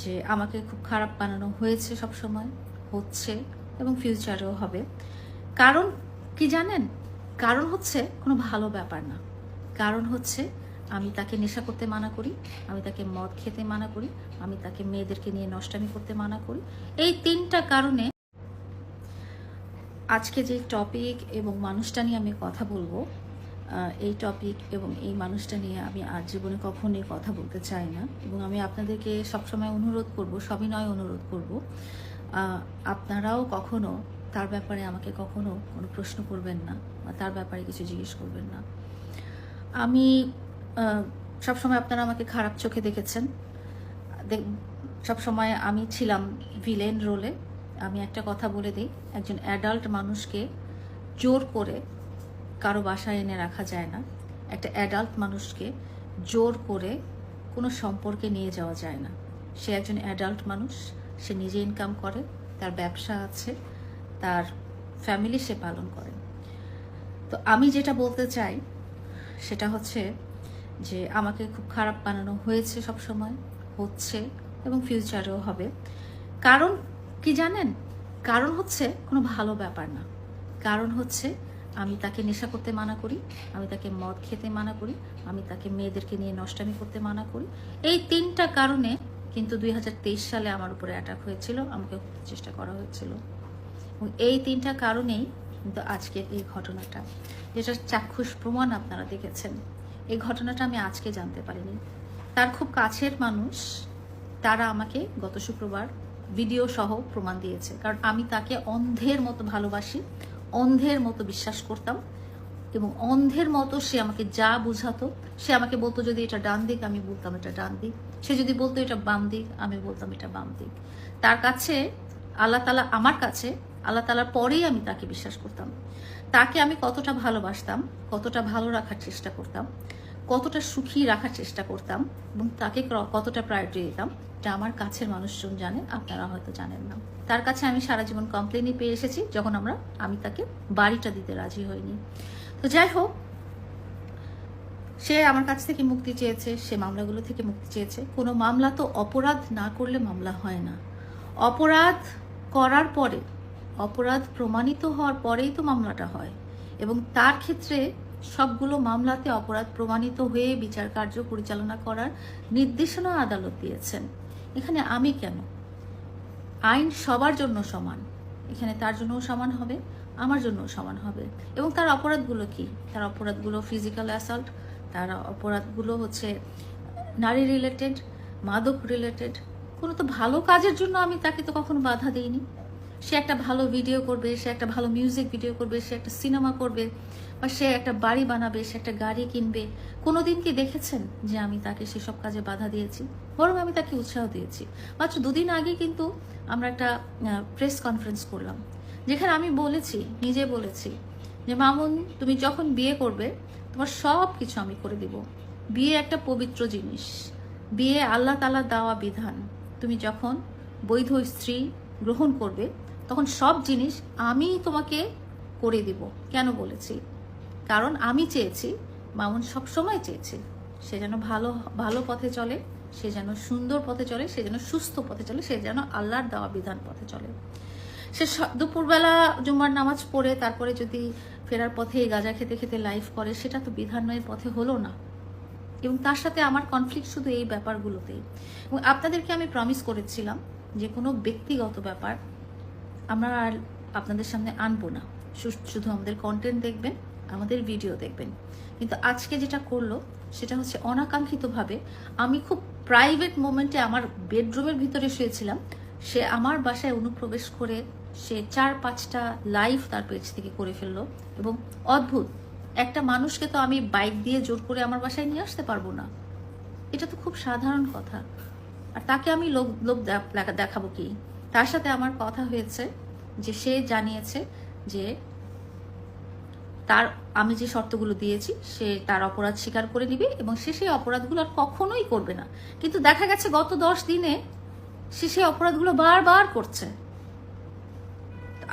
যে আমাকে খুব খারাপ বানানো হয়েছে, সব সময় হচ্ছে এবং ফিউচারেও হবে। কারণ কি জানেন? কারণ হচ্ছে কোনো ভালো ব্যাপার না। কারণ হচ্ছে আমি তাকে নেশা করতে মানা করি, আমি তাকে মদ খেতে মানা করি, আমি তাকে মেয়েদেরকে নিয়ে নষ্টামি করতে মানা করি। এই 3টা কারণে আজকে যে টপিক এবং মানুষটা নিয়ে আমি কথা বলবো, এই টপিক এবং এই মানুষটা নিয়ে আমি আর জীবনে কখনোই কথা বলতে চাই না। এবং আমি আপনাদেরকে সবসময় অনুরোধ করব, সবিনয় অনুরোধ করব, আপনারাও কখনো তার ব্যাপারে আমাকে কখনো কোনো প্রশ্ন করবেন না বা তার ব্যাপারে কিছু জিজ্ঞেস করবেন না। আমি সবসময় আপনারা আমাকে খারাপ চোখে দেখেছেন। সবসময় আমি ছিলাম ভিলেন রোলে। আমি একটা কথা বলে দিই, একজন অ্যাডাল্ট মানুষকে জোর করে কারো বাসায় এনে রাখা যায় না। একটা অ্যাডাল্ট মানুষকে জোর করে কোনো সম্পর্কে নিয়ে যাওয়া যায় না। সে একজন অ্যাডাল্ট মানুষ, সে নিজে ইনকাম করে, তার ব্যবসা আছে, তার ফ্যামিলি সে পালন করে। তো আমি যেটা বলতে চাই সেটা হচ্ছে যে আমাকে খুব খারাপ বানানো হয়েছে, সব সময় হচ্ছে এবং ফিউচারেও হবে। কারণ কি জানেন? কারণ হচ্ছে কোনো ভালো ব্যাপার না। কারণ হচ্ছে আমি তাকে নেশা করতে মানা করি, আমি তাকে মদ খেতে মানা করি, আমি তাকে মেয়েদেরকে নিয়ে নষ্টামি করতে মানা করি। এই 3টা কারণে কিন্তু 2023 সালে আমার উপরে অ্যাটাক হয়েছিল, আমাকে চেষ্টা করা হয়েছিল। এবং এই 3টা কারণেই কিন্তু আজকের এই ঘটনাটা, যেটা চাক্ষুষ প্রমাণ আপনারা দেখেছেন, এই ঘটনাটা আমি আজকে জানতে পারিনি। তার খুব কাছের মানুষ তারা আমাকে গত শুক্রবার ভিডিও সহ প্রমাণ দিয়েছে। কারণ আমি তাকে অন্ধের মতো ভালোবাসি, অন্ধের মতো বিশ্বাস করতাম এবং অন্ধের মতো সে আমাকে যা বুঝাতো, সে আমাকে বলতো যদি এটা ডান দিক, আমি বলতাম এটা ডান দিক। সে যদি বলতো এটা বাম দিক, আমি বলতাম এটা বাম দিক। তার কাছে আল্লাহ তাআলা, আমার কাছে আল্লাহ তাআলার পরেই আমি তাকে বিশ্বাস করতাম। তাকে আমি কতটা ভালোবাসতাম, কতটা ভালো রাখার চেষ্টা করতাম, কতটা সুখী রাখার চেষ্টা করতাম এবং তাকে কতটা প্রায়োরিটি দিতাম, এটা আমার কাছের মানুষজন জানেন, আপনারা হয়তো জানেন না। তার কাছে আমি সারা জীবন কমপ্লেনই পেয়ে এসেছি যখন আমি তাকে বাড়িটা দিতে রাজি হইনি। তো যাই হোক, সে আমার কাছ থেকে মুক্তি চেয়েছে, সে মামলাগুলো থেকে মুক্তি চেয়েছে। কোনো মামলা তো অপরাধ না করলে মামলা হয় না। অপরাধ করার পরে, অপরাধ প্রমাণিত হওয়ার পরেই তো মামলাটা হয়। এবং তার ক্ষেত্রে সবগুলো মামলাতে অপরাধ প্রমাণিত হয়ে বিচার কার্য পরিচালনা করার নির্দেশনা আদালত দিয়েছেন। এখানে আমি কেন? আইন সবার জন্য সমান, এখানে তার জন্যও সমান হবে, আমার জন্যও সমান হবে। এবং তার অপরাধগুলো কি? তার অপরাধগুলো ফিজিক্যাল অ্যাসল্ট, তার অপরাধগুলো হচ্ছে নারী রিলেটেড, মাদক রিলেটেড। কোনো তো ভালো কাজের জন্য আমি তাকে তো কখনো বাধা দিইনি। সে একটা ভালো ভিডিও করবে, সে একটা ভালো মিউজিক ভিডিও করবে, সে একটা সিনেমা করবে, বা সে একটা বাড়ি বানাবে, সে একটা গাড়ি কিনবে। কোনোদিন কি দেখেছেন যে আমি তাকে সেসব কাজে বাধা দিয়েছি? বরং আমি তাকে উৎসাহ দিয়েছি। মাত্র 2 দিন আগে কিন্তু আমরা একটা প্রেস কনফারেন্স করলাম, যেখানে আমি বলেছি, নিজে বলেছি যে মামুন, তুমি যখন বিয়ে করবে তোমার সব কিছু আমি করে দিব। বিয়ে একটা পবিত্র জিনিস, বিয়ে আল্লাহ তাআলা দেওয়া বিধান। তুমি যখন বৈধ স্ত্রী গ্রহণ করবে তখন সব জিনিস আমি তোমাকে করে দিব। কেন বলেছি? কারণ আমি চেয়েছি, মামুন সবসময় চেয়েছে, সে যেন ভালো ভালো পথে চলে, সে যেন সুন্দর পথে চলে, সে যেন সুস্থ পথে চলে, সে যেন আল্লাহর দেওয়া বিধান পথে চলে। সে দুপুরবেলা জুম্মার নামাজ পড়ে তারপরে যদি ফেরার পথে গাঁজা খেতে খেতে লাইফ করে, সেটা তো বিধানের পথে হলো না। এবং তার সাথে আমার কনফ্লিক্ট শুধু এই ব্যাপারগুলোতেই। এবং আপনাদেরকে আমি প্রমিস করেছিলাম যে কোনো ব্যক্তিগত ব্যাপার আমরা আর আপনাদের সামনে আনবো না, শুধু আমাদের কন্টেন্ট দেখবেন, আমাদের ভিডিও দেখবেন। কিন্তু আজকে যেটা করলো সেটা হচ্ছে অনাকাঙ্ক্ষিতভাবে, আমি খুব প্রাইভেট মোমেন্টে আমার বেডরুমের ভিতরে শুয়েছিলাম, সে আমার বাসায় অনুপ্রবেশ করে সে 4-5টা লাইভ তার পেজ থেকে করে ফেললো। এবং অদ্ভুত, একটা মানুষকে তো আমি বাইক দিয়ে জোর করে আমার বাসায় নিয়ে আসতে পারবো না, এটা তো খুব সাধারণ কথা। আর তাকে আমি লোক দেখাবো কি? তার সাথে আমার কথা হয়েছে যে সে জানিয়েছে যে তার, আমি যে শর্তগুলো দিয়েছি, সে তার অপরাধ স্বীকার করে নিবে এবং সে সেই অপরাধগুলো আর কখনোই করবে না। কিন্তু দেখা গেছে গত 10 দিনে সে সেই অপরাধগুলো বারবার করছে।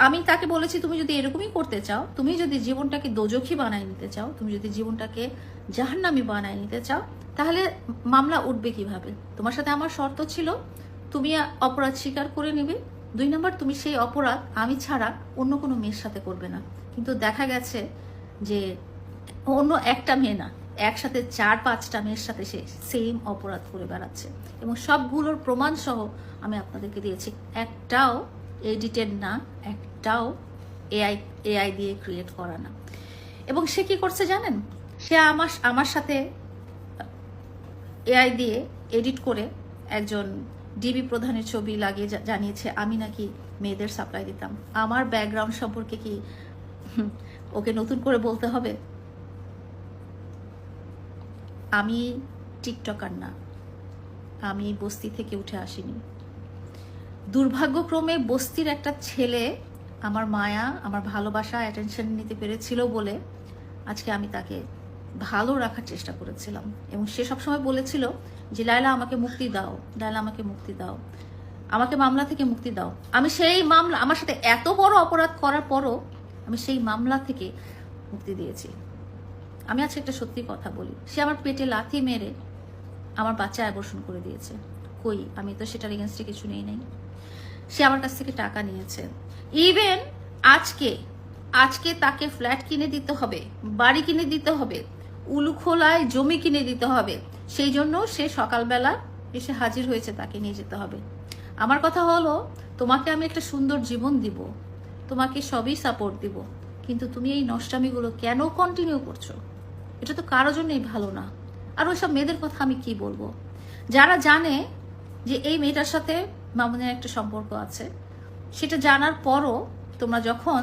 আমি তাকে বলেছি, তুমি যদি এরকমই করতে চাও, তুমি যদি জীবনটাকে দোজখী বানায় নিতে চাও, তুমি যদি জীবনটাকে জাহান্নামী বানায় নিতে চাও, তাহলে মামলা উঠবে কিভাবে? তোমার সাথে আমার শর্ত ছিল, তুমি অপরাধ স্বীকার করে নেবে, 2 নাম্বার তুমি সেই অপরাধ আমি ছাড়া অন্য কোনো মেয়ের সাথে করবে না। কিন্তু দেখা গেছে যে অন্য একটা মেয়ে না, একসাথে 4-5টা মেয়ের সাথে সে সেম অপরাধ করে বেড়াচ্ছে, এবং সবগুলোর প্রমাণ সহ আমি আপনাদেরকে দিয়েছি। একটাও এডিটেড না, একটাও এআই দিয়ে ক্রিয়েট করা না। এবং সে কি করছে জানেন, সে আমার সাথে এআই দিয়ে এডিট করে একজন ডিবি প্রধানের ছবি লাগিয়ে জানিয়েছে আমি নাকি মেয়েদের সাপ্লাই দিতাম। আমার ব্যাকগ্রাউন্ড সম্পর্কে কি ওকে নতুন করে বলতে হবে? আমি টিকটকার না, আমি বস্তি থেকে উঠে আসিনি। দুর্ভাগ্যক্রমে বস্তির একটা ছেলে আমার মায়া, আমার ভালোবাসা, অ্যাটেনশন নিতে পেরেছিল বলে আজকে আমি তাকে ভালো রাখার চেষ্টা করেছিলাম। এবং সে সবসময় বলেছিল যে লায়লা আমাকে মুক্তি দাও, লায়লা আমাকে মুক্তি দাও, আমাকে মামলা থেকে মুক্তি দাও। আমি সেই মামলা, আমার সাথে এত বড় অপরাধ করার পরও আমি সেই মামলা থেকে মুক্তি দিয়েছি। আমি আজকে একটা সত্যি কথা বলি, সে আমার পেটে লাথি মেরে আমার বাচ্চা অ্যাবর্শন করে দিয়েছে। কই, আমি তো সেটার এগেনস্টে কিছু নেই নাই। সে আমার কাছ থেকে টাকা নিয়েছে। ইভেন আজকে তাকে ফ্ল্যাট কিনে দিতে হবে, বাড়ি কিনে দিতে হবে, উলুখোলায় জমি কিনে দিতে হবে, সেই জন্য সে সকালবেলা এসে হাজির হয়েছে, তাকে নিয়ে যেতে হবে। আমার কথা হলো, তোমাকে আমি একটা সুন্দর জীবন দিব, তোমাকে সবই সাপোর্ট দিব, কিন্তু তুমি এই নষ্টামিগুলো কেন কন্টিনিউ করছো? এটা তো কারোর জন্যই ভালো না। আর ওইসব মেয়েদের কথা আমি কি বলবো, যারা জানে যে এই মেয়েটার সাথে মামুনের একটা সম্পর্ক আছে, সেটা জানার পরও তোমরা যখন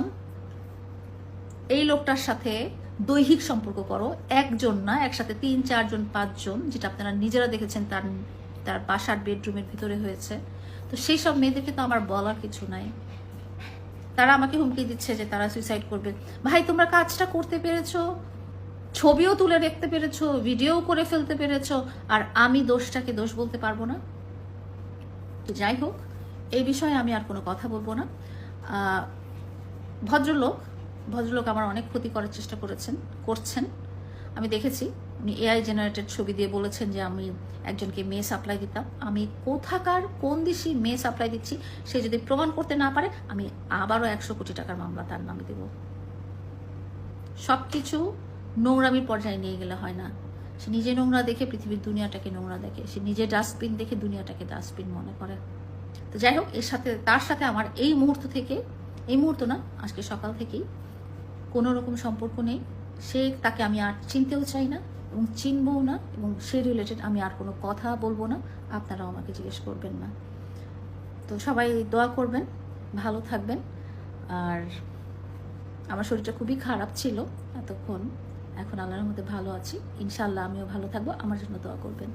এই লোকটার সাথে দৈহিক সম্পর্ক করো, একজন না, একসাথে 3-4 জন 5 জন, যেটা আপনারা নিজেরা দেখেছেন তার বাসার বেডরুমের ভিতরে হয়েছে, তো সেই সব মেয়েদেরকে তো আমার বলার কিছু নাই। তারা আমাকে হুমকি দিচ্ছে যে তারা সুইসাইড করবে। ভাই, তোমরা কাজটা করতে পেরেছো, ছবিও তুলে দেখতে পেরেছো, ভিডিও করে ফেলতে পেরেছো, আর আমি দোষটাকে দোষ বলতে পারবো না? তো যাই হোক, এই বিষয়ে আমি আর কোনো কথা বলবো না। ভদ্রলোক আমার অনেক ক্ষতি করার চেষ্টা করছেন। আমি দেখেছি উনি এআই জেনারেটেড ছবি দিয়ে বলেছেন যে আমি একজনকে মেয়ে সাপ্লাই দিতাম। আমি কোথাকার কোন দেশি মেয়ে সাপ্লাই দিচ্ছি সে যদি প্রমাণ করতে না পারে, আমি আবারও 100 কোটি টাকার মামলা তার নামে দেব। সবকিছু নোংরামির পর্যায়ে নিয়ে গেলে হয় না। সে নিজে নোংরা দেখে পৃথিবীর দুনিয়াটাকে নোংরা দেখে, সে নিজে ডাস্টবিন দেখে দুনিয়াটাকে ডাস্টবিন মনে করে। তো যাই হোক, তার সাথে আমার এই মুহূর্ত না, আজকে সকাল থেকেই কোনো রকম সম্পর্ক নেই। তাকে আমি আর চিনতেও চাই না এবং চিনবও না, এবং সে রিলেটেড আমি আর কোনো কথা বলবো না, আপনারাও আমাকে জিজ্ঞেস করবেন না। তো সবাই দোয়া করবেন, ভালো থাকবেন। আর আমার শরীরটা খুবই খারাপ ছিল এতক্ষণ, এখন আল্লাহর মধ্যে ভালো আছি। ইনশাআল্লাহ আমিও ভালো থাকবো, আমার জন্য দোয়া করবেন।